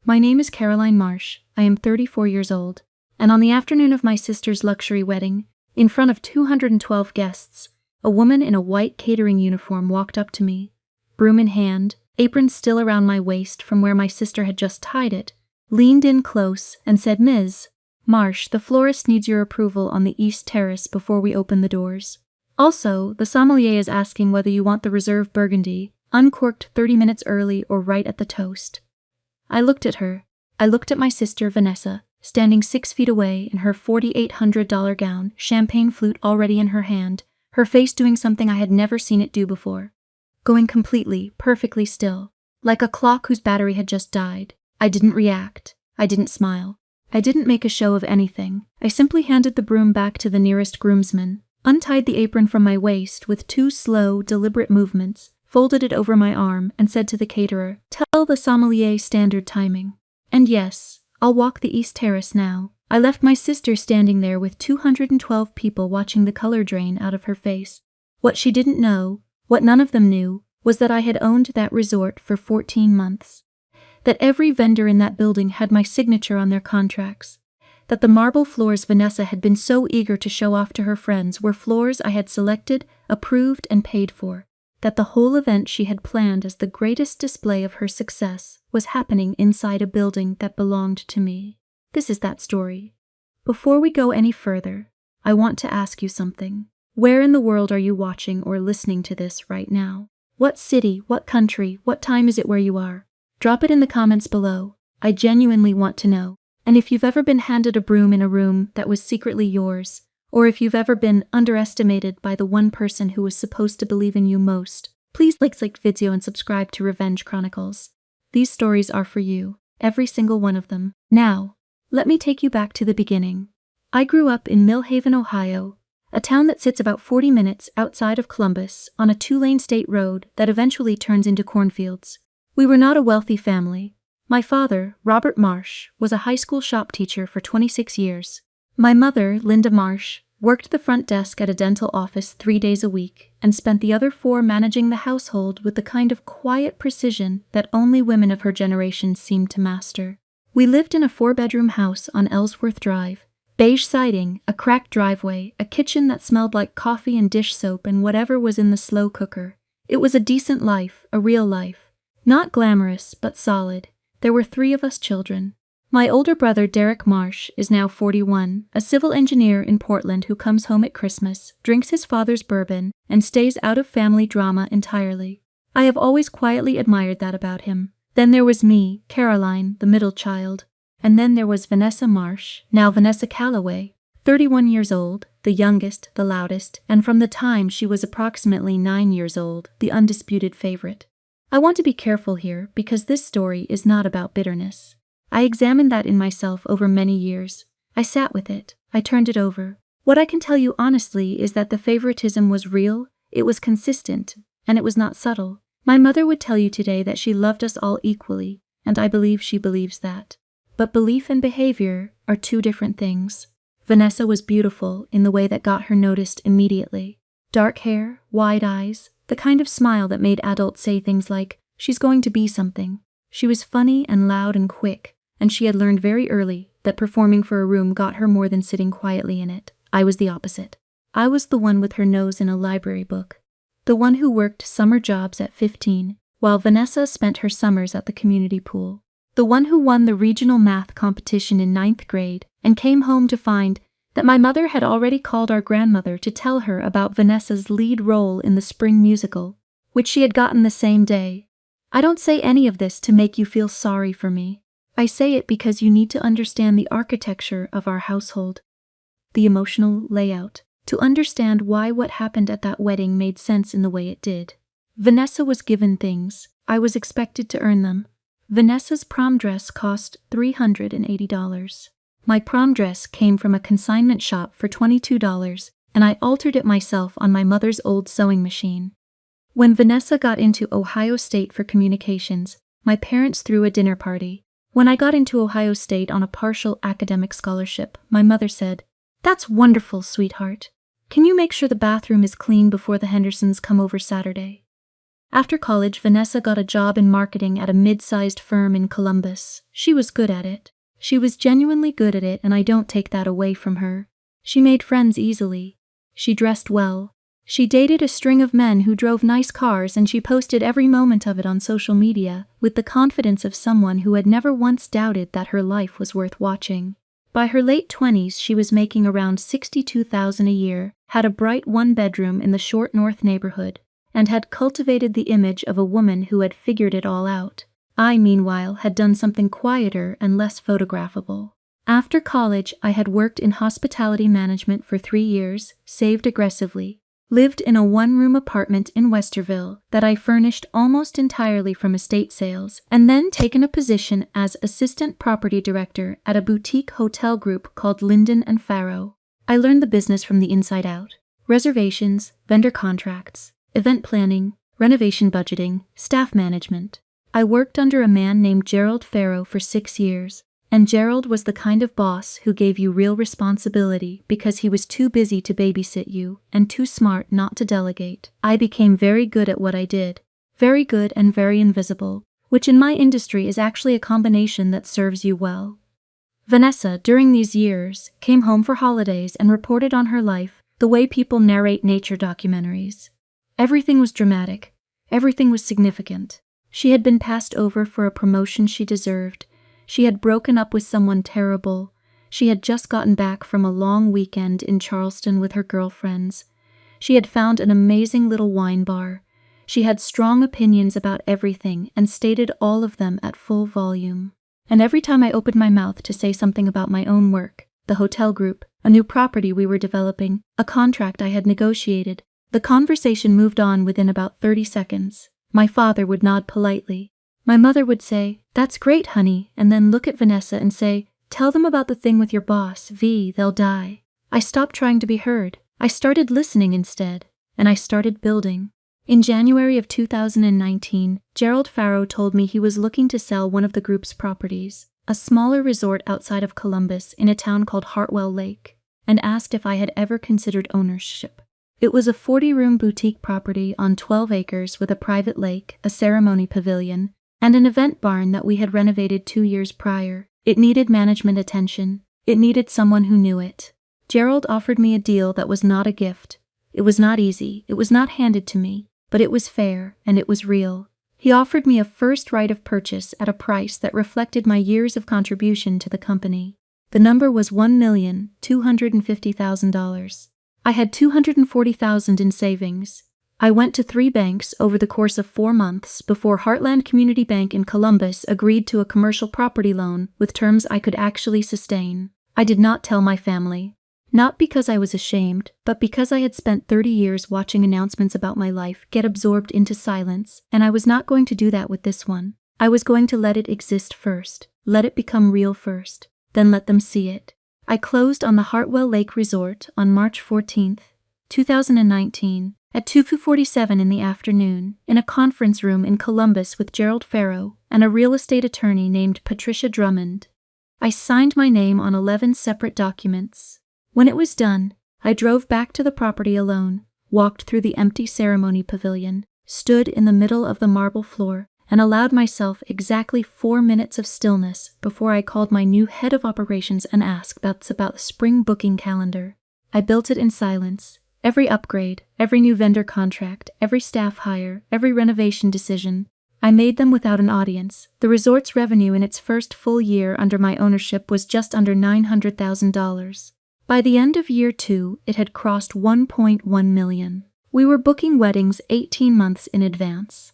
My name is Caroline Marsh. I am 34 years old, and on the afternoon of my sister's luxury wedding, in front of 212 guests, a woman in a white catering uniform walked up to me, broom in hand, apron still around my waist from where my sister had just tied it, leaned in close and said, "Ms. Marsh, the florist needs your approval on the east terrace before we open the doors. Also, the sommelier is asking whether you want the reserve burgundy, uncorked 30 minutes early or right at the toast." I looked at her. I looked at my sister, Vanessa, standing 6 feet away in her $4,800 gown, champagne flute already in her hand, her face doing something I had never seen it do before. Going completely, perfectly still, like a clock whose battery had just died. I didn't react. I didn't smile. I didn't make a show of anything. I simply handed the broom back to the nearest groomsman, untied the apron from my waist with 2 slow, deliberate movements, folded it over my arm, and said to the caterer, "Tell the sommelier standard timing." And yes, I'll walk the east terrace now. I left my sister standing there with 212 people watching the color drain out of her face. What she didn't know, what none of them knew, was that I had owned that resort for 14 months. That every vendor in that building had my signature on their contracts. That the marble floors Vanessa had been so eager to show off to her friends were floors I had selected, approved, and paid for. That the whole event she had planned as the greatest display of her success was happening inside a building that belonged to me. This is that story. Before we go any further, I want to ask you something. Where in the world are you watching or listening to this right now? What city, what country, what time is it where you are? Drop it in the comments below. I genuinely want to know. And if you've ever been handed a broom in a room that was secretly yours, or if you've ever been underestimated by the one person who was supposed to believe in you most, please like video and subscribe to Revenge Chronicles. These stories are for you, every single one of them. Now, let me take you back to the beginning. I grew up in Millhaven, Ohio, a town that sits about 40 minutes outside of Columbus on a 2-lane state road that eventually turns into cornfields. We were not a wealthy family. My father, Robert Marsh, was a high school shop teacher for 26 years. My mother, Linda Marsh, worked the front desk at a dental office 3 days a week and spent the other 4 managing the household with the kind of quiet precision that only women of her generation seemed to master. We lived in a 4-bedroom house on Ellsworth Drive, beige siding, a cracked driveway, a kitchen that smelled like coffee and dish soap and whatever was in the slow cooker. It was a decent life, a real life. Not glamorous, but solid. There were 3 of us children. My older brother, Derek Marsh, is now 41, a civil engineer in Portland who comes home at Christmas, drinks his father's bourbon, and stays out of family drama entirely. I have always quietly admired that about him. Then there was me, Caroline, the middle child. And then there was Vanessa Marsh, now Vanessa Calloway, 31 years old, the youngest, the loudest, and from the time she was approximately 9 years old, the undisputed favorite. I want to be careful here because this story is not about bitterness. I examined that in myself over many years. I sat with it. I turned it over. What I can tell you honestly is that the favoritism was real, it was consistent, and it was not subtle. My mother would tell you today that she loved us all equally, and I believe she believes that. But belief and behavior are 2 different things. Vanessa was beautiful in the way that got her noticed immediately. Dark hair, wide eyes, the kind of smile that made adults say things like, "She's going to be something." She was funny and loud and quick, and she had learned very early that performing for a room got her more than sitting quietly in it. I was the opposite. I was the one with her nose in a library book. The one who worked summer jobs at 15, while Vanessa spent her summers at the community pool. The one who won the regional math competition in 9th grade and came home to find that my mother had already called our grandmother to tell her about Vanessa's lead role in the spring musical, which she had gotten the same day. I don't say any of this to make you feel sorry for me. I say it because you need to understand the architecture of our household, the emotional layout, to understand why what happened at that wedding made sense in the way it did. Vanessa was given things. I was expected to earn them. Vanessa's prom dress cost $380. My prom dress came from a consignment shop for $22, and I altered it myself on my mother's old sewing machine. When Vanessa got into Ohio State for communications, my parents threw a dinner party. When I got into Ohio State on a partial academic scholarship, my mother said, "That's wonderful, sweetheart. Can you make sure the bathroom is clean before the Hendersons come over Saturday?" After college, Vanessa got a job in marketing at a mid-sized firm in Columbus. She was good at it. She was genuinely good at it, and I don't take that away from her. She made friends easily. She dressed well. She dated a string of men who drove nice cars, and she posted every moment of it on social media with the confidence of someone who had never once doubted that her life was worth watching. By her late 20s, she was making around $62,000 a year, had a bright one-bedroom in the Short North neighborhood, and had cultivated the image of a woman who had figured it all out. I, meanwhile, had done something quieter and less photographable. After college, I had worked in hospitality management for 3 years, saved aggressively, lived in a one-room apartment in Westerville that I furnished almost entirely from estate sales, and then taken a position as assistant property director at a boutique hotel group called Linden & Farrow. I learned the business from the inside out. Reservations, vendor contracts, event planning, renovation budgeting, staff management. I worked under a man named Gerald Farrow for 6 years. And Gerald was the kind of boss who gave you real responsibility because he was too busy to babysit you and too smart not to delegate. I became very good at what I did. Very good and very invisible, which in my industry is actually a combination that serves you well. Vanessa, during these years, came home for holidays and reported on her life the way people narrate nature documentaries. Everything was dramatic. Everything was significant. She had been passed over for a promotion she deserved. She had broken up with someone terrible. She had just gotten back from a long weekend in Charleston with her girlfriends. She had found an amazing little wine bar. She had strong opinions about everything and stated all of them at full volume. And every time I opened my mouth to say something about my own work, the hotel group, a new property we were developing, a contract I had negotiated, the conversation moved on within about 30 seconds. My father would nod politely. My mother would say, "That's great, honey," and then look at Vanessa and say, "Tell them about the thing with your boss, V, they'll die." I stopped trying to be heard. I started listening instead, and I started building. In January of 2019, Gerald Farrow told me he was looking to sell one of the group's properties, a smaller resort outside of Columbus in a town called Hartwell Lake, and asked if I had ever considered ownership. It was a 40-room boutique property on 12 acres with a private lake, a ceremony pavilion, and an event barn that we had renovated 2 years prior. It needed management attention. It needed someone who knew it. Gerald offered me a deal that was not a gift. It was not easy. It was not handed to me, but it was fair, and it was real. He offered me a first right of purchase at a price that reflected my years of contribution to the company. The number was $1,250,000. I had $240,000 in savings. I went to 3 banks over the course of 4 months before Heartland Community Bank in Columbus agreed to a commercial property loan with terms I could actually sustain. I did not tell my family. Not because I was ashamed, but because I had spent 30 years watching announcements about my life get absorbed into silence, and I was not going to do that with this one. I was going to let it exist first, let it become real first, then let them see it. I closed on the Hartwell Lake Resort on March 14, 2019, at 2:47 in the afternoon, in a conference room in Columbus with Gerald Farrow and a real estate attorney named Patricia Drummond. I signed my name on 11 separate documents. When it was done, I drove back to the property alone, walked through the empty ceremony pavilion, stood in the middle of the marble floor, and allowed myself exactly 4 minutes of stillness before I called my new head of operations and asked about the spring booking calendar. I built it in silence. Every upgrade, every new vendor contract, every staff hire, every renovation decision. I made them without an audience. The resort's revenue in its first full year under my ownership was just under $900,000. By the end of year 2, it had crossed $1.1 million. We were booking weddings 18 months in advance.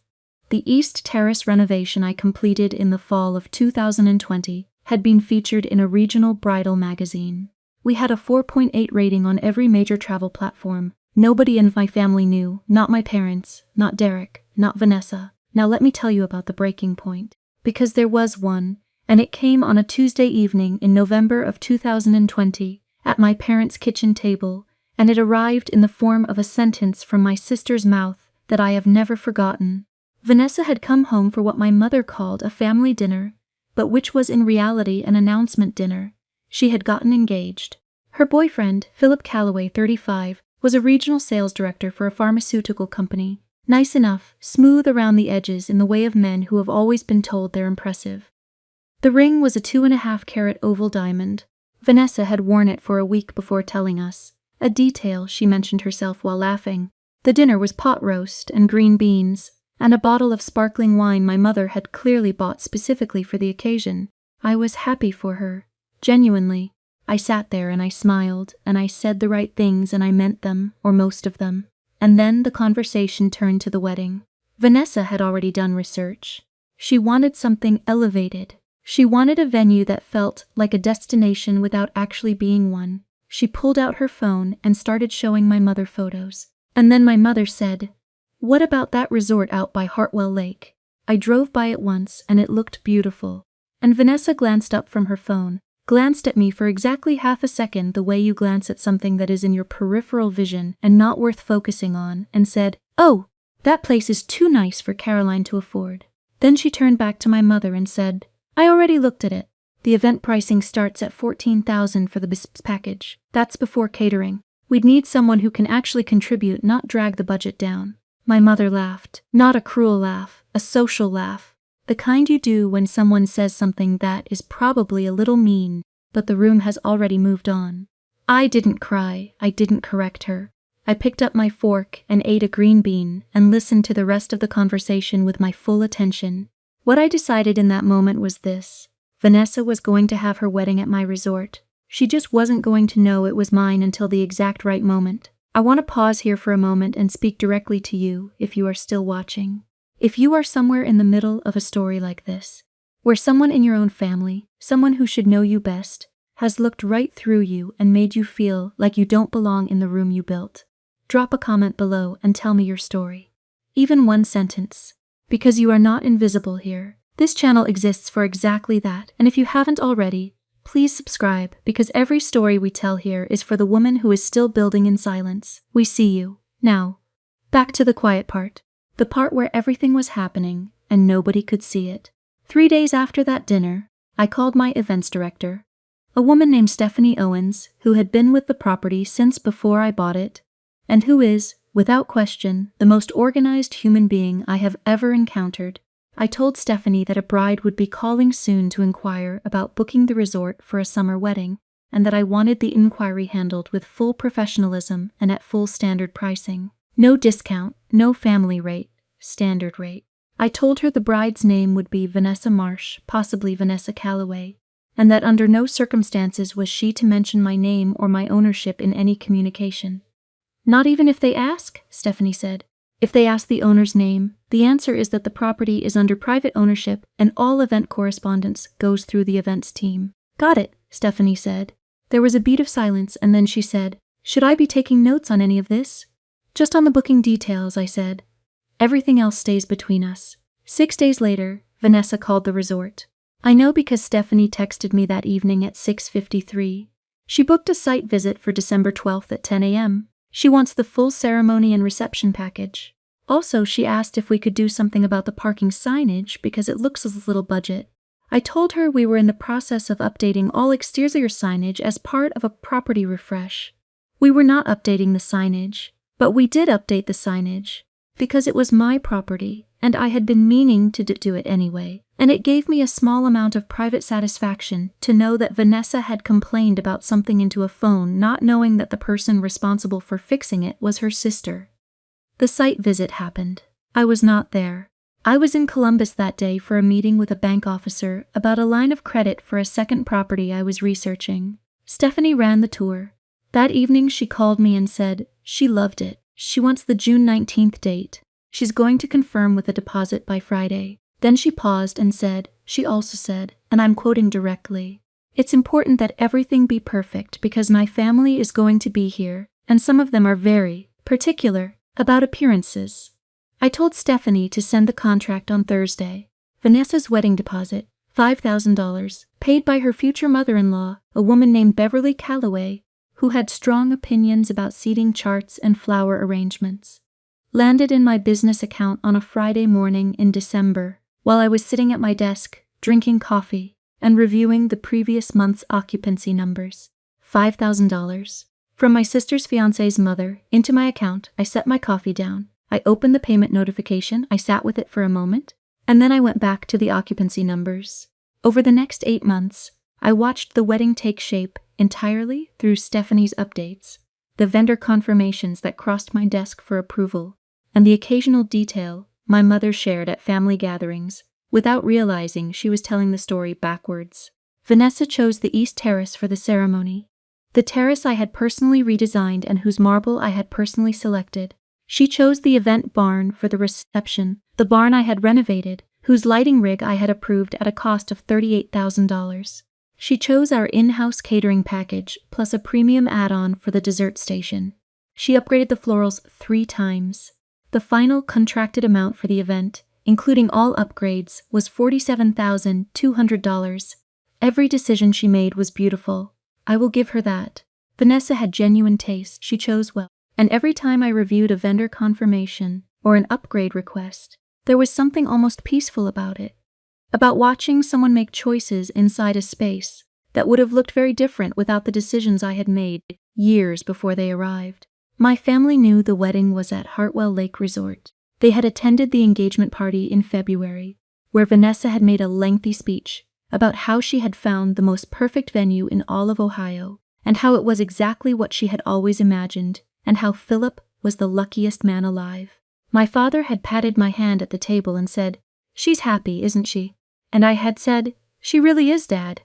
The East Terrace renovation I completed in the fall of 2020 had been featured in a regional bridal magazine. We had a 4.8 rating on every major travel platform. Nobody in my family knew, not my parents, not Derek, not Vanessa. Now let me tell you about the breaking point. Because there was one, and it came on a Tuesday evening in November of 2020 at my parents' kitchen table, and it arrived in the form of a sentence from my sister's mouth that I have never forgotten. Vanessa had come home for what my mother called a family dinner, but which was in reality an announcement dinner. She had gotten engaged. Her boyfriend, Philip Calloway, 35, was a regional sales director for a pharmaceutical company. Nice enough, smooth around the edges in the way of men who have always been told they're impressive. The ring was a 2.5-carat oval diamond. Vanessa had worn it for a week before telling us, a detail she mentioned herself while laughing. The dinner was pot roast and green beans, and a bottle of sparkling wine my mother had clearly bought specifically for the occasion. I was happy for her. Genuinely. I sat there and I smiled, and I said the right things and I meant them, or most of them. And then the conversation turned to the wedding. Vanessa had already done research. She wanted something elevated. She wanted a venue that felt like a destination without actually being one. She pulled out her phone and started showing my mother photos. And then my mother said, "What about that resort out by Hartwell Lake?" I drove by it once and it looked beautiful. And Vanessa glanced up from her phone, glanced at me for exactly half a second the way you glance at something that is in your peripheral vision and not worth focusing on, and said, "Oh, that place is too nice for Caroline to afford." Then she turned back to my mother and said, "I already looked at it. The event pricing starts at $14,000 for the BISPS package. That's before catering. We'd need someone who can actually contribute, not drag the budget down." My mother laughed. Not a cruel laugh, a social laugh. The kind you do when someone says something that is probably a little mean, but the room has already moved on. I didn't cry, I didn't correct her. I picked up my fork and ate a green bean and listened to the rest of the conversation with my full attention. What I decided in that moment was this. Vanessa was going to have her wedding at my resort. She just wasn't going to know it was mine until the exact right moment. I want to pause here for a moment and speak directly to you if you are still watching. If you are somewhere in the middle of a story like this, where someone in your own family, someone who should know you best, has looked right through you and made you feel like you don't belong in the room you built, drop a comment below and tell me your story. Even one sentence. Because you are not invisible here. This channel exists for exactly that, and if you haven't already, please subscribe, because every story we tell here is for the woman who is still building in silence. We see you. Now, back to the quiet part. The part where everything was happening and nobody could see it. 3 days after that dinner, I called my events director, a woman named Stephanie Owens, who had been with the property since before I bought it, and who is, without question, the most organized human being I have ever encountered. I told Stephanie that a bride would be calling soon to inquire about booking the resort for a summer wedding, and that I wanted the inquiry handled with full professionalism and at full standard pricing. No discount, no family rate, standard rate. I told her the bride's name would be Vanessa Marsh, possibly Vanessa Calloway, and that under no circumstances was she to mention my name or my ownership in any communication. "Not even if they ask?" Stephanie said. "If they ask the owner's name, the answer is that the property is under private ownership and all event correspondence goes through the events team." "Got it," Stephanie said. There was a beat of silence and then she said, "Should I be taking notes on any of this?" "Just on the booking details," I said. "Everything else stays between us." 6 days later, Vanessa called the resort. I know because Stephanie texted me that evening at 6:53. She booked a site visit for December 12th at 10 a.m. She wants the full ceremony and reception package. Also, she asked if we could do something about the parking signage because it looks a little budget. I told her we were in the process of updating all exterior signage as part of a property refresh. We were not updating the signage, but we did update the signage because it was my property and I had been meaning to do it anyway, and it gave me a small amount of private satisfaction to know that Vanessa had complained about something into a phone, not knowing that the person responsible for fixing it was her sister. The site visit happened. I was not there. I was in Columbus that day for a meeting with a bank officer about a line of credit for a second property I was researching. Stephanie ran the tour. That evening she called me and said she loved it. She wants the June 19th date. She's going to confirm with a deposit by Friday. Then she paused and said, she also said, and I'm quoting directly, "It's important that everything be perfect because my family is going to be here, and some of them are very particular about appearances." I told Stephanie to send the contract on Thursday. Vanessa's wedding deposit, $5,000, paid by her future mother-in-law, a woman named Beverly Calloway, who had strong opinions about seating charts and flower arrangements, landed in my business account on a Friday morning in December, while I was sitting at my desk, drinking coffee, and reviewing the previous month's occupancy numbers. $5,000. From my sister's fiancé's mother into my account, I set my coffee down. I opened the payment notification, I sat with it for a moment, and then I went back to the occupancy numbers. Over the next 8 months, I watched the wedding take shape entirely through Stephanie's updates, the vendor confirmations that crossed my desk for approval, and the occasional detail my mother shared at family gatherings, without realizing she was telling the story backwards. Vanessa chose the East Terrace for the ceremony, the terrace I had personally redesigned and whose marble I had personally selected. She chose the event barn for the reception, the barn I had renovated, whose lighting rig I had approved at a cost of $38,000. She chose our in-house catering package, plus a premium add-on for the dessert station. She upgraded the florals 3 times. The final contracted amount for the event, including all upgrades, was $47,200. Every decision she made was beautiful. I will give her that. Vanessa had genuine taste, she chose well. And every time I reviewed a vendor confirmation or an upgrade request, there was something almost peaceful about it. About watching someone make choices inside a space that would have looked very different without the decisions I had made years before they arrived. My family knew the wedding was at Hartwell Lake Resort. They had attended the engagement party in February, where Vanessa had made a lengthy speech about how she had found the most perfect venue in all of Ohio, and how it was exactly what she had always imagined, and how Philip was the luckiest man alive. My father had patted my hand at the table and said, "She's happy, isn't she?" And I had said, "She really is, Dad."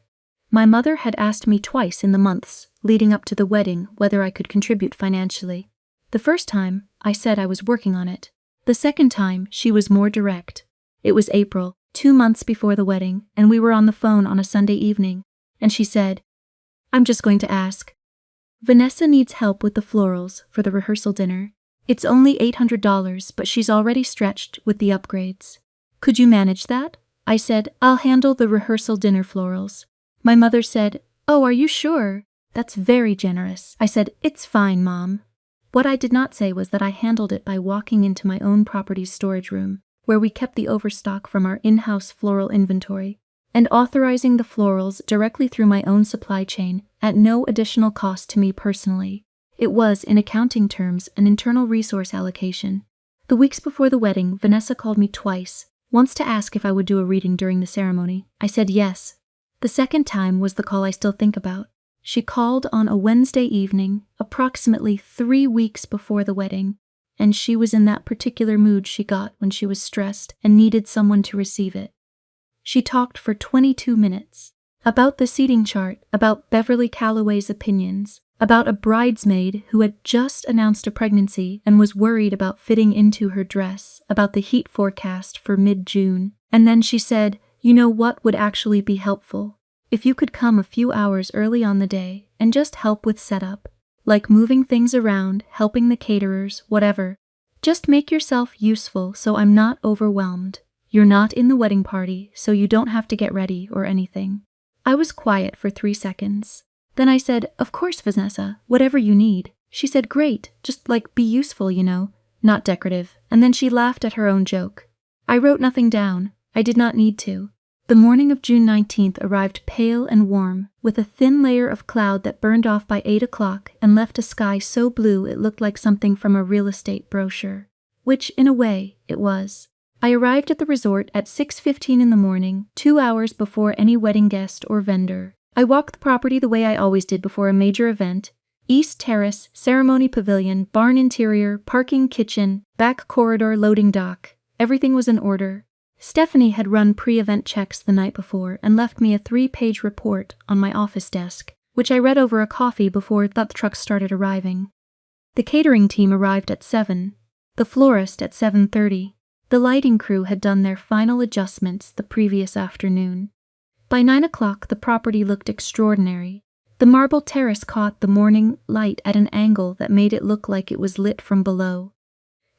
My mother had asked me twice in the months leading up to the wedding whether I could contribute financially. The first time, I said I was working on it. The second time, she was more direct. It was April, 2 months before the wedding, and we were on the phone on a Sunday evening, and she said, "I'm just going to ask. Vanessa needs help with the florals for the rehearsal dinner. It's only $800, but she's already stretched with the upgrades. Could you manage that?" I said, "I'll handle the rehearsal dinner florals." My mother said, "Oh, are you sure? That's very generous." I said, "It's fine, Mom." What I did not say was that I handled it by walking into my own property's storage room, where we kept the overstock from our in-house floral inventory, and authorizing the florals directly through my own supply chain at no additional cost to me personally. It was, in accounting terms, an internal resource allocation. The weeks before the wedding, Vanessa called me twice, once to ask if I would do a reading during the ceremony. I said yes. The second time was the call I still think about. She called on a Wednesday evening, approximately 3 weeks before the wedding, and she was in that particular mood she got when she was stressed and needed someone to receive it. She talked for 22 minutes. About the seating chart, about Beverly Calloway's opinions, about a bridesmaid who had just announced a pregnancy and was worried about fitting into her dress, about the heat forecast for mid-June. And then she said, "You know what would actually be helpful? If you could come a few hours early on the day and just help with setup, like moving things around, helping the caterers, whatever. Just make yourself useful so I'm not overwhelmed. You're not in the wedding party, so you don't have to get ready or anything." I was quiet for 3 seconds. Then I said, "Of course, Vanessa, whatever you need." She said, "Great, just like be useful, you know, not decorative." And then she laughed at her own joke. I wrote nothing down. I did not need to. The morning of June 19th arrived pale and warm, with a thin layer of cloud that burned off by 8 o'clock and left a sky so blue it looked like something from a real estate brochure. Which, in a way, it was. I arrived at the resort at 6:15 in the morning, 2 hours before any wedding guest or vendor. I walked the property the way I always did before a major event: East Terrace, ceremony pavilion, barn interior, parking kitchen, back corridor, loading dock. Everything was in order. Stephanie had run pre-event checks the night before and left me a 3-page report on my office desk, which I read over a coffee before the trucks started arriving. The catering team arrived at 7, the florist at 7:30. The lighting crew had done their final adjustments the previous afternoon. By 9 o'clock, the property looked extraordinary. The marble terrace caught the morning light at an angle that made it look like it was lit from below.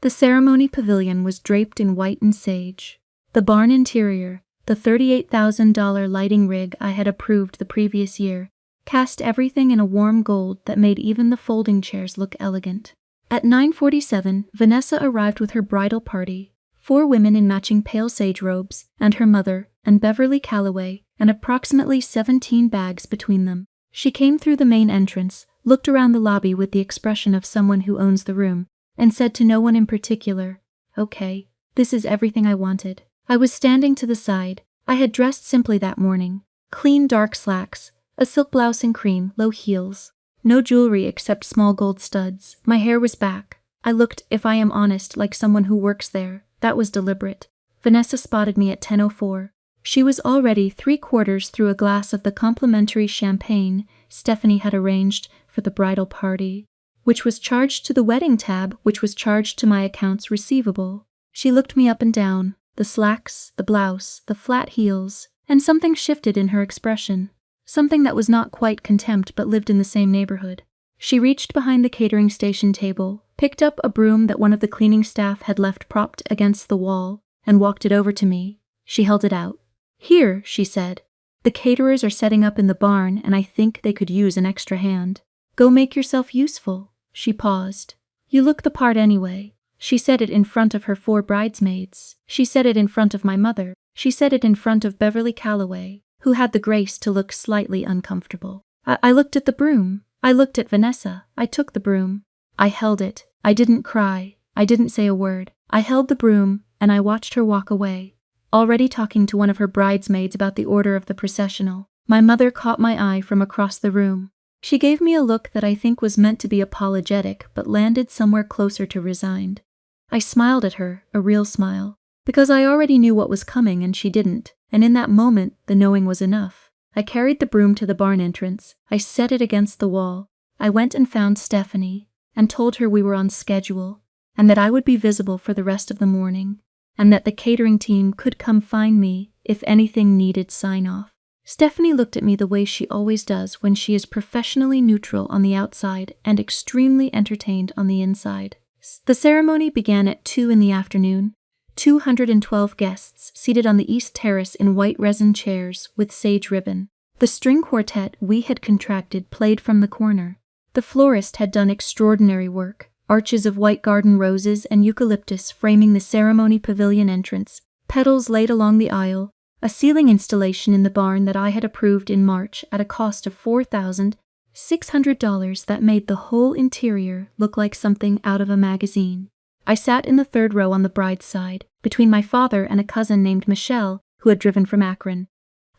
The ceremony pavilion was draped in white and sage. The barn interior, the $38,000 lighting rig I had approved the previous year, cast everything in a warm gold that made even the folding chairs look elegant. At 9:47, Vanessa arrived with her bridal party, 4 women in matching pale sage robes, and her mother, and Beverly Calloway, and approximately 17 bags between them. She came through the main entrance, looked around the lobby with the expression of someone who owns the room, and said to no one in particular, "Okay, this is everything I wanted." I was standing to the side. I had dressed simply that morning. Clean dark slacks, a silk blouse and cream, low heels. No jewelry except small gold studs. My hair was back. I looked, if I am honest, like someone who works there. That was deliberate. Vanessa spotted me at 10:04. She was already 3/4 through a glass of the complimentary champagne Stephanie had arranged for the bridal party, which was charged to the wedding tab, which was charged to my accounts receivable. She looked me up and down, the slacks, the blouse, the flat heels, and something shifted in her expression. Something that was not quite contempt but lived in the same neighborhood. She reached behind the catering station table, picked up a broom that one of the cleaning staff had left propped against the wall, and walked it over to me. She held it out. "Here," she said. "The caterers are setting up in the barn and I think they could use an extra hand. Go make yourself useful." She paused. "You look the part anyway." She said it in front of her 4 bridesmaids. She said it in front of my mother. She said it in front of Beverly Calloway, who had the grace to look slightly uncomfortable. I looked at the broom. I looked at Vanessa. I took the broom. I held it. I didn't cry. I didn't say a word. I held the broom, and I watched her walk away. Already talking to one of her bridesmaids about the order of the processional, my mother caught my eye from across the room. She gave me a look that I think was meant to be apologetic but landed somewhere closer to resigned. I smiled at her, a real smile, because I already knew what was coming and she didn't, and in that moment the knowing was enough. I carried the broom to the barn entrance. I set it against the wall. I went and found Stephanie and told her we were on schedule and that I would be visible for the rest of the morning and that the catering team could come find me if anything needed sign-off. Stephanie looked at me the way she always does when she is professionally neutral on the outside and extremely entertained on the inside. The ceremony began at 2 in the afternoon. 212 guests seated on the east terrace in white resin chairs with sage ribbon. The string quartet we had contracted played from the corner. The florist had done extraordinary work. Arches of white garden roses and eucalyptus framing the ceremony pavilion entrance, petals laid along the aisle, a ceiling installation in the barn that I had approved in March at a cost of $4,600 that made the whole interior look like something out of a magazine. I sat in the 3rd row on the bride's side, between my father and a cousin named Michelle, who had driven from Akron.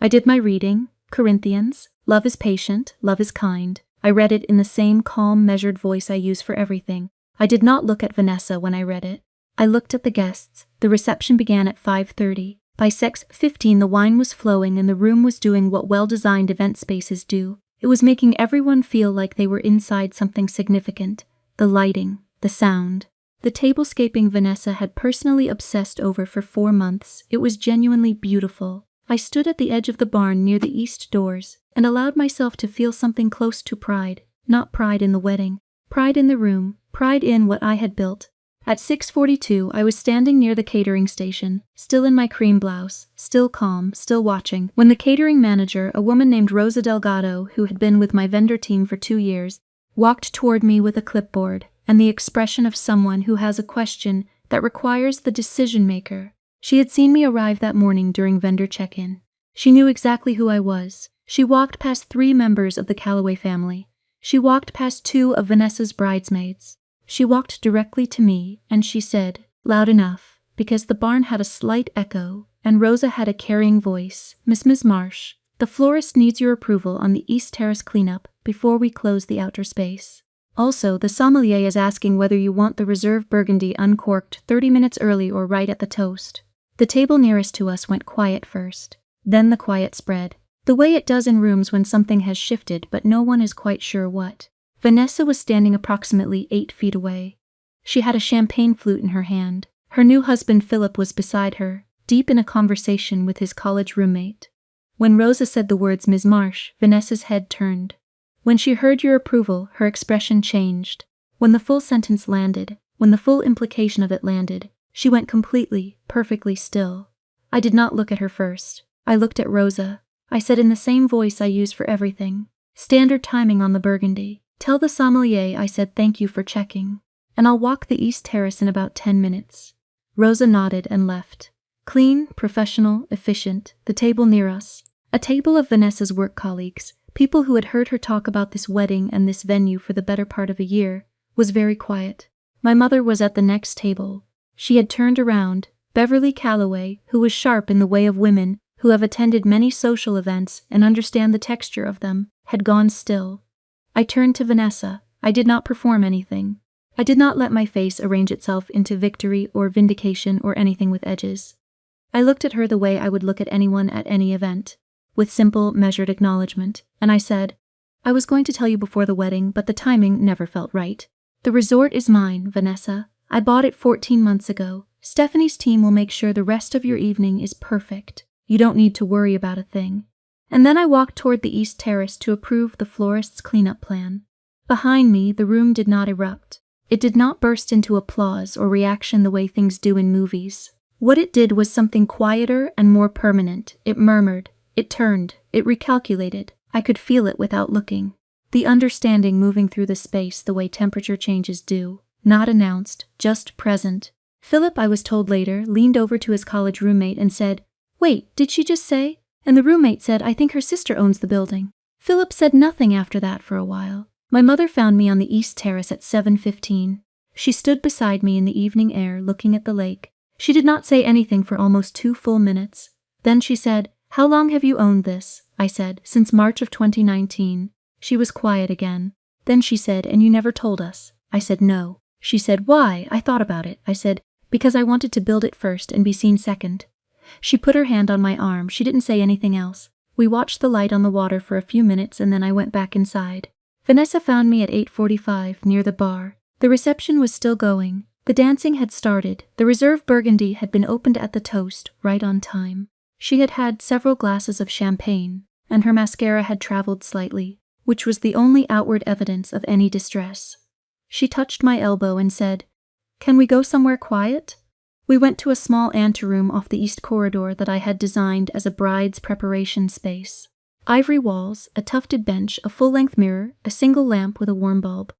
I did my reading, Corinthians, love is patient, love is kind. I read it in the same calm, measured voice I use for everything. I did not look at Vanessa when I read it. I looked at the guests. The reception began at 5:30. By 6:15 the wine was flowing and the room was doing what well-designed event spaces do. It was making everyone feel like they were inside something significant. The lighting, the sound. The tablescaping Vanessa had personally obsessed over for 4 months. It was genuinely beautiful. I stood at the edge of the barn near the east doors and allowed myself to feel something close to pride. Not pride in the wedding. Pride in the room. Pride in what I had built. At 6:42, I was standing near the catering station, still in my cream blouse, still calm, still watching, when the catering manager, a woman named Rosa Delgado, who had been with my vendor team for 2 years, walked toward me with a clipboard and the expression of someone who has a question that requires the decision maker. She had seen me arrive that morning during vendor check-in. She knew exactly who I was. She walked past 3 members of the Calloway family. She walked past 2 of Vanessa's bridesmaids. She walked directly to me, and she said, loud enough, because the barn had a slight echo, and Rosa had a carrying voice, Miss Marsh, the florist needs your approval on the East Terrace cleanup before we close the outer space. Also, the sommelier is asking whether you want the reserve burgundy uncorked 30 minutes early or right at the toast. The table nearest to us went quiet first. Then the quiet spread, the way it does in rooms when something has shifted but no one is quite sure what. Vanessa was standing approximately 8 feet away. She had a champagne flute in her hand. Her new husband Philip was beside her, deep in a conversation with his college roommate. When Rosa said the words Ms. Marsh, Vanessa's head turned. When she heard your approval, her expression changed. When the full sentence landed, when the full implication of it landed, she went completely, perfectly still. I did not look at her first. I looked at Rosa. I said in the same voice I use for everything, standard timing on the burgundy. Tell the sommelier I said thank you for checking, and I'll walk the East Terrace in about 10 minutes. Rosa nodded and left. Clean, professional, efficient, the table near us. A table of Vanessa's work colleagues, people who had heard her talk about this wedding and this venue for the better part of a year, was very quiet. My mother was at the next table. She had turned around. Beverly Calloway, who was sharp in the way of women, who have attended many social events and understand the texture of them, had gone still. I turned to Vanessa. I did not perform anything. I did not let my face arrange itself into victory or vindication or anything with edges. I looked at her the way I would look at anyone at any event, with simple, measured acknowledgement, and I said, I was going to tell you before the wedding, but the timing never felt right. The resort is mine, Vanessa. I bought it 14 months ago. Stephanie's team will make sure the rest of your evening is perfect. You don't need to worry about a thing. And then I walked toward the East Terrace to approve the florist's cleanup plan. Behind me, the room did not erupt. It did not burst into applause or reaction the way things do in movies. What it did was something quieter and more permanent. It murmured. It turned. It recalculated. I could feel it without looking. The understanding moving through the space the way temperature changes do. Not announced, just present. Philip, I was told later, leaned over to his college roommate and said, Wait, did she just say? And the roommate said, I think her sister owns the building. Philip said nothing after that for a while. My mother found me on the East Terrace at 7:15. She stood beside me in the evening air looking at the lake. She did not say anything for almost 2 full minutes. Then she said, How long have you owned this? I said, Since March of 2019. She was quiet again. Then she said, And you never told us. I said, No. She said, Why? I thought about it. I said, Because I wanted to build it first and be seen second. She put her hand on my arm. She didn't say anything else. We watched the light on the water for a few minutes and then I went back inside. Vanessa found me at 8:45 near the bar. The reception was still going. The dancing had started. The reserve burgundy had been opened at the toast, right on time. She had had several glasses of champagne, and her mascara had traveled slightly, which was the only outward evidence of any distress. She touched my elbow and said, Can we go somewhere quiet? We went to a small anteroom off the east corridor that I had designed as a bride's preparation space. Ivory walls, a tufted bench, a full-length mirror, a single lamp with a warm bulb.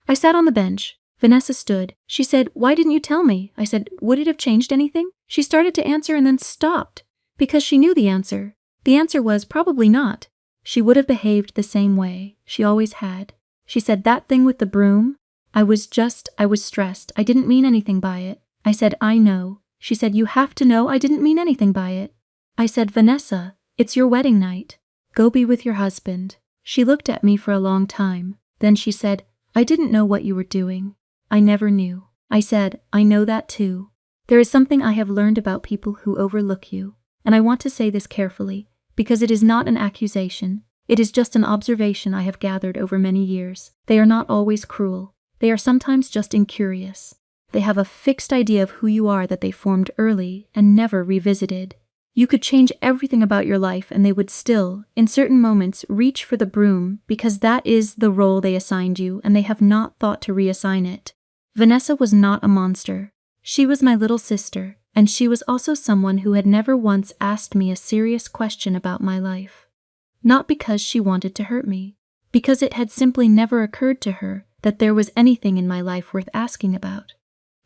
I sat on the bench. Vanessa stood. She said, Why didn't you tell me? I said, Would it have changed anything? She started to answer and then stopped, because she knew the answer. The answer was probably not. She would have behaved the same way. She always had. She said, That thing with the broom? I was stressed. I didn't mean anything by it. I said, I know. She said, You have to know I didn't mean anything by it. I said, Vanessa, it's your wedding night. Go be with your husband. She looked at me for a long time. Then she said, I didn't know what you were doing. I never knew. I said, I know that too. There is something I have learned about people who overlook you. And I want to say this carefully, because it is not an accusation. It is just an observation I have gathered over many years. They are not always cruel. They are sometimes just incurious. They have a fixed idea of who you are that they formed early and never revisited. You could change everything about your life and they would still, in certain moments, reach for the broom because that is the role they assigned you and they have not thought to reassign it. Vanessa was not a monster. She was my little sister, and she was also someone who had never once asked me a serious question about my life. Not because she wanted to hurt me, because it had simply never occurred to her that there was anything in my life worth asking about.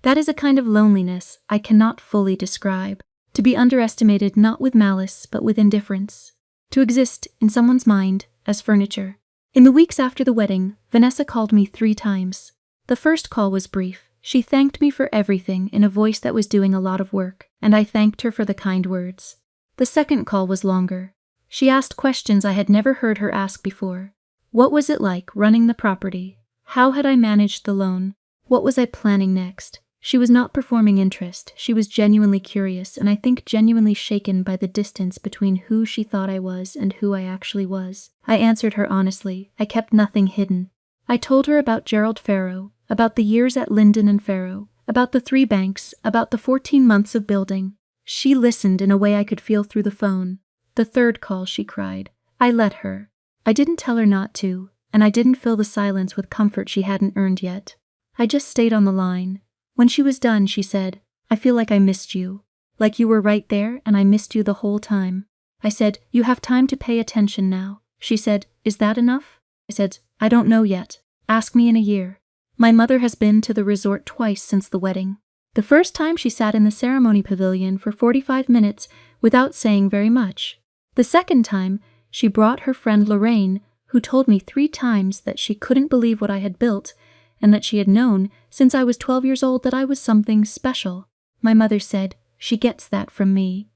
That is a kind of loneliness I cannot fully describe. To be underestimated not with malice but with indifference. To exist in someone's mind as furniture. In the weeks after the wedding, Vanessa called me 3 times. The first call was brief. She thanked me for everything in a voice that was doing a lot of work, and I thanked her for the kind words. The second call was longer. She asked questions I had never heard her ask before. What was it like running the property? How had I managed the loan? What was I planning next? She was not performing interest. She was genuinely curious, and I think genuinely shaken by the distance between who she thought I was and who I actually was. I answered her honestly. I kept nothing hidden. I told her about Gerald Farrow, about the years at Linden and Farrow, about the 3 banks, about the 14 months of building. She listened in a way I could feel through the phone. The third call, she cried. I let her. I didn't tell her not to, and I didn't fill the silence with comfort she hadn't earned yet. I just stayed on the line. When she was done, she said, I feel like I missed you. Like you were right there and I missed you the whole time. I said, You have time to pay attention now. She said, Is that enough? I said, I don't know yet. Ask me in a year. My mother has been to the resort twice since the wedding. The first time she sat in the ceremony pavilion for 45 minutes without saying very much. The second time, she brought her friend Lorraine, who told me 3 times that she couldn't believe what I had built, and that she had known, since I was 12 years old, that I was something special. My mother said, "She gets that from me."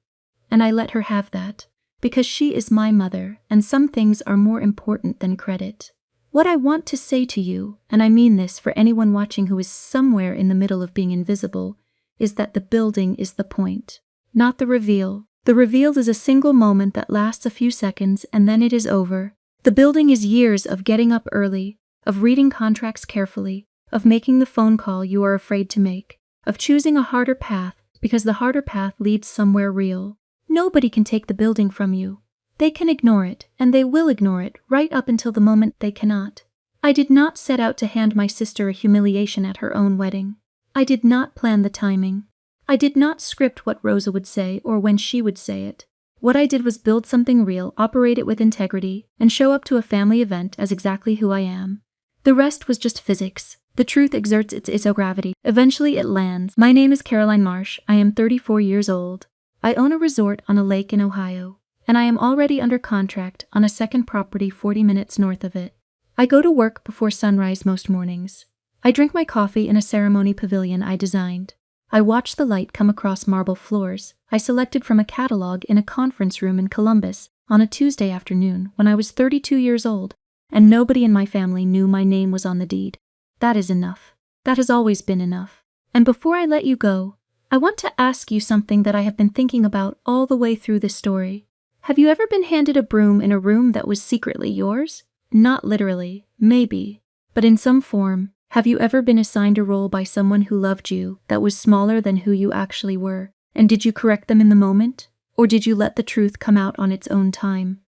And I let her have that, because she is my mother, and some things are more important than credit. What I want to say to you, and I mean this for anyone watching who is somewhere in the middle of being invisible, is that the building is the point, not the reveal. The reveal is a single moment that lasts a few seconds and then it is over. The building is years of getting up early, of reading contracts carefully, of making the phone call you are afraid to make, of choosing a harder path because the harder path leads somewhere real. Nobody can take the building from you. They can ignore it, and they will ignore it right up until the moment they cannot. I did not set out to hand my sister a humiliation at her own wedding. I did not plan the timing. I did not script what Rosa would say or when she would say it. What I did was build something real, operate it with integrity, and show up to a family event as exactly who I am. The rest was just physics. The truth exerts its isogravity. Eventually it lands. My name is Caroline Marsh. I am 34 years old. I own a resort on a lake in Ohio, and I am already under contract on a second property 40 minutes north of it. I go to work before sunrise most mornings. I drink my coffee in a ceremony pavilion I designed. I watch the light come across marble floors I selected from a catalog in a conference room in Columbus on a Tuesday afternoon when I was 32 years old, and nobody in my family knew my name was on the deed. That is enough. That has always been enough. And before I let you go, I want to ask you something that I have been thinking about all the way through this story. Have you ever been handed a broom in a room that was secretly yours? Not literally, maybe, but in some form. Have you ever been assigned a role by someone who loved you that was smaller than who you actually were? And did you correct them in the moment? Or did you let the truth come out on its own time?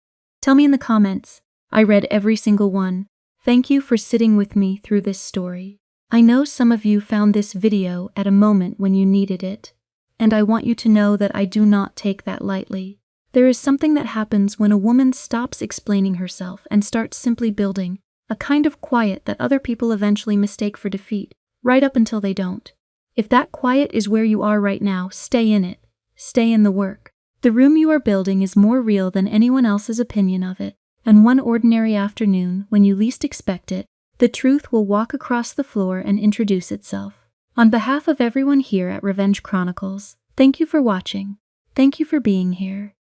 Tell me in the comments. I read every single one. Thank you for sitting with me through this story. I know some of you found this video at a moment when you needed it, and I want you to know that I do not take that lightly. There is something that happens when a woman stops explaining herself and starts simply building, a kind of quiet that other people eventually mistake for defeat, right up until they don't. If that quiet is where you are right now, stay in it. Stay in the work. The room you are building is more real than anyone else's opinion of it, and one ordinary afternoon, when you least expect it, the truth will walk across the floor and introduce itself. On behalf of everyone here at Revenge Chronicles, thank you for watching. Thank you for being here.